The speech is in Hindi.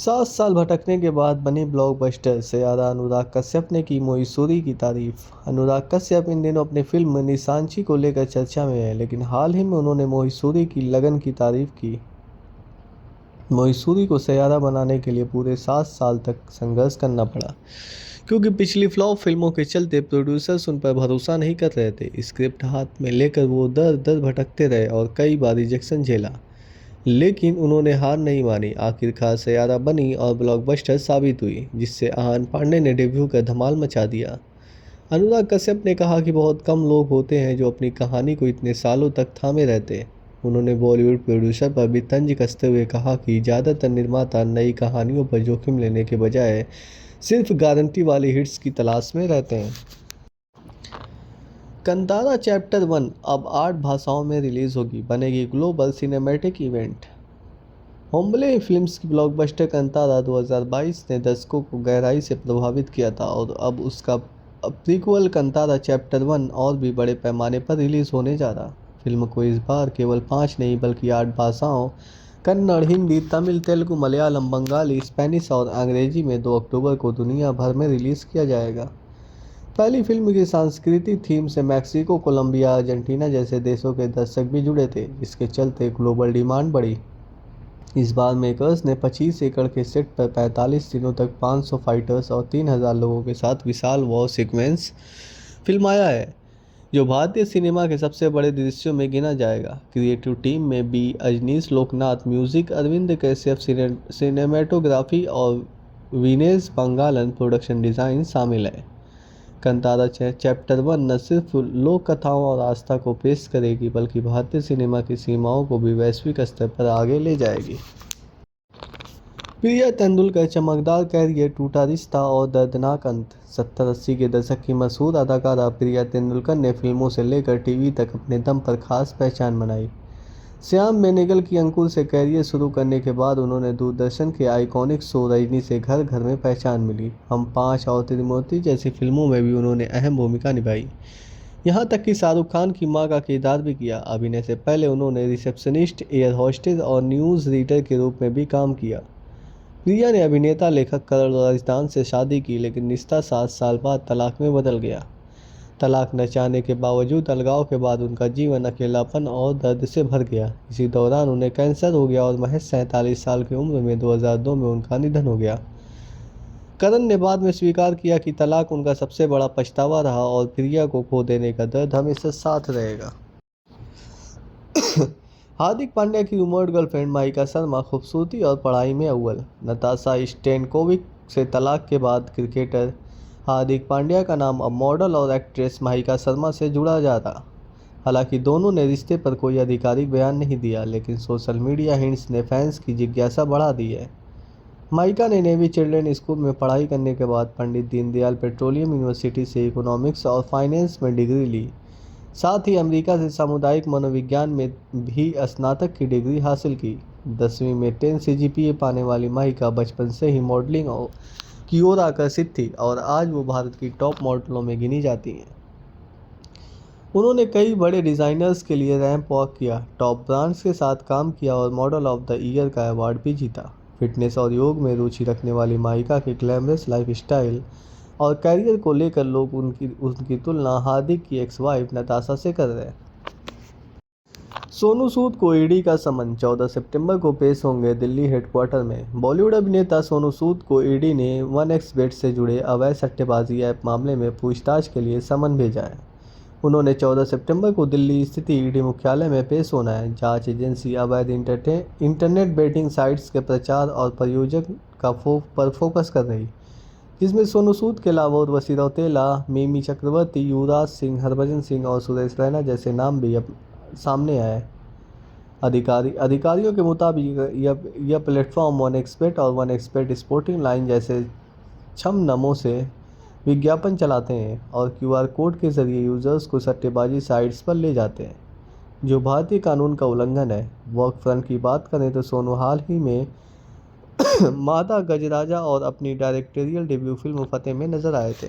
7 साल भटकने के बाद बनी ब्लॉकबस्टर सैयारा अनुराग कश्यप ने की मोईसूरी की तारीफ। अनुराग कश्यप इन दिनों अपनी फिल्म निशांची को लेकर चर्चा में है, लेकिन हाल ही में उन्होंने मोईसूरी की लगन की तारीफ की। मोईसूरी को सैयारा बनाने के लिए पूरे 7 साल तक संघर्ष करना पड़ा, क्योंकि पिछली फ्लॉप फिल्मों के चलते प्रोड्यूसर्स उन पर भरोसा नहीं कर रहे थे। स्क्रिप्ट हाथ में लेकर वो दर दर भटकते रहे और कई बार रिजेक्शन झेला, लेकिन उन्होंने हार नहीं मानी। आखिरकार सैयारा बनी और ब्लॉकबस्टर साबित हुई, जिससे आहान पांडे ने डेब्यू कर धमाल मचा दिया। अनुराग कश्यप ने कहा कि बहुत कम लोग होते हैं जो अपनी कहानी को इतने सालों तक थामे रहते। उन्होंने बॉलीवुड प्रोड्यूसर पर भी तंज कसते हुए कहा कि ज़्यादातर निर्माता नई कहानियों पर जोखिम लेने के बजाय सिर्फ गारंटी वाली हिट्स की तलाश में रहते हैं। कंतारा चैप्टर 1 अब 8 भाषाओं में रिलीज होगी, बनेगी global cinematic event. Hombale films की ब्लॉकबस्टर कंतारा 2022 ने दर्शकों को गहराई से प्रभावित किया था और अब उसका प्रीक्वल कंतारा चैप्टर 1 और भी बड़े पैमाने पर रिलीज होने जा रहा। फिल्म को इस बार केवल 5 नहीं बल्कि 8 भाषाओं कन्नड़, हिंदी, तमिल, तेलुगु, मलयालम, बंगाली, स्पेनिश और अंग्रेजी में 2 अक्टूबर को दुनिया भर में रिलीज किया जाएगा। पहली फिल्म की सांस्कृतिक थीम से मैक्सिको, कोलंबिया, अर्जेंटीना जैसे देशों के दर्शक भी जुड़े थे, जिसके चलते ग्लोबल डिमांड बढ़ी। इस बार मेकर्स ने 25 एकड़ के सेट पर 45 दिनों तक 500 फाइटर्स और 3000 लोगों के साथ विशाल वॉर सीक्वेंस फिल्माया है, जो भारतीय सिनेमा के सबसे बड़े दृश्यों में गिना जाएगा। क्रिएटिव टीम में B Ajaneesh Loknath, music Arvind Kashyap, cinematography और विनेश पंगालन प्रोडक्शन डिज़ाइन शामिल है। कंतारा चैप्टर 1 न सिर्फ लोक कथाओं और आस्था को पेश करेगी, बल्कि भारतीय सिनेमा की सीमाओं को भी वैश्विक स्तर पर आगे ले जाएगी। प्रिया तेंदुलकर चमकदार कैरियर, टूटा रिश्ता और दर्दनाक अंत। 70-80 के दशक की मशहूर अदाकारा प्रिया तेंदुलकर ने फिल्मों से लेकर टीवी तक अपने दम पर खास पहचान बनाई। श्याम बेनेगल की अंकुर से कैरियर शुरू करने के बाद उन्होंने दूरदर्शन के आइकॉनिक शो रजनी से घर घर में पहचान मिली। हम 5 और त्रिमूर्ति जैसी फिल्मों में भी उन्होंने अहम भूमिका निभाई, यहाँ तक कि शाहरुख खान की मां का किरदार भी किया। अभिनय से पहले उन्होंने रिसेप्शनिस्ट, एयर होस्टेस और न्यूज़ रीडर के रूप में भी काम किया। प्रिया ने अभिनेता लेखक करण राजदान से शादी की, लेकिन रिश्ता 7 साल बाद तलाक में बदल गया। तलाक न चाहने के बावजूद अलगाव के बाद उनका जीवन अकेलापन और दर्द से भर गया। इसी दौरान उन्हें कैंसर हो गया और महज 47 साल की उम्र में 2002 में उनका निधन हो गया। करण ने बाद में स्वीकार किया कि तलाक उनका सबसे बड़ा पछतावा रहा और प्रिया को खो देने का दर्द हमेशा साथ रहेगा। हार्दिक पांड्या की रूमर्ड गर्लफ्रेंड माहिका शर्मा खूबसूरती और पढ़ाई में अव्वल। नताशा स्टैनकोविक से तलाक के बाद क्रिकेटर हार्दिक पांड्या का नाम अब मॉडल और एक्ट्रेस माहिका शर्मा से जुड़ा जा रहा। हालांकि दोनों ने रिश्ते पर कोई आधिकारिक बयान नहीं दिया, लेकिन सोशल मीडिया हिंट्स ने फैंस की जिज्ञासा बढ़ा दी है। माहिका ने नेवी चिल्ड्रेन स्कूल में पढ़ाई करने के बाद पंडित दीनदयाल पेट्रोलियम यूनिवर्सिटी से इकोनॉमिक्स और फाइनेंस में डिग्री ली। साथ ही अमेरिका से सामुदायिक मनोविज्ञान में भी स्नातक की डिग्री हासिल की। 10वीं में 10 CGPA पाने वाली माहिका बचपन से ही मॉडलिंग की ओर आकर्षित थी और आज वो भारत की टॉप मॉडलों में गिनी जाती हैं। उन्होंने कई बड़े डिज़ाइनर्स के लिए रैंप वॉक किया, टॉप ब्रांड्स के साथ काम किया और मॉडल ऑफ द ईयर का अवार्ड भी जीता। फिटनेस और योग में रुचि रखने वाली माहिका के ग्लैमरस लाइफस्टाइल और करियर को लेकर लोग उनकी तुलना हार्दिक की एक्स वाइफ नताशा से कर रहे हैं। सोनू सूद को ईडी का समन, 14 सितंबर को पेश होंगे दिल्ली हेडक्वार्टर में। बॉलीवुड अभिनेता सोनू सूद को ईडी ने 1xBet से जुड़े अवैध सट्टेबाजी ऐप मामले में पूछताछ के लिए समन भेजा है। उन्होंने 14 सितंबर को दिल्ली स्थित ईडी मुख्यालय में पेश होना है। जांच एजेंसी अवैध इंटरनेट बेटिंग साइट्स के प्रचार और प्रयोजक पर फोकस कर रही, जिसमें सोनू सूद के अलावा उर्वशी रौतेला, मिमी चक्रवर्ती, युवराज सिंह, हरभजन सिंह और सुरेश रैना जैसे नाम भी सामने आए। अधिकारियों के मुताबिक यह प्लेटफॉर्म 1xBet और 1xBet स्पोर्टिंग लाइन जैसे 6 नामों से विज्ञापन चलाते हैं और QR कोड के जरिए यूजर्स को सट्टेबाजी साइट्स पर ले जाते हैं, जो भारतीय कानून का उल्लंघन है। वर्क फ्रंट की बात करें तो सोनू हाल ही में मादा गजराजा और अपनी डायरेक्टोरियल डेब्यू फिल्म फतेह में नजर आए थे।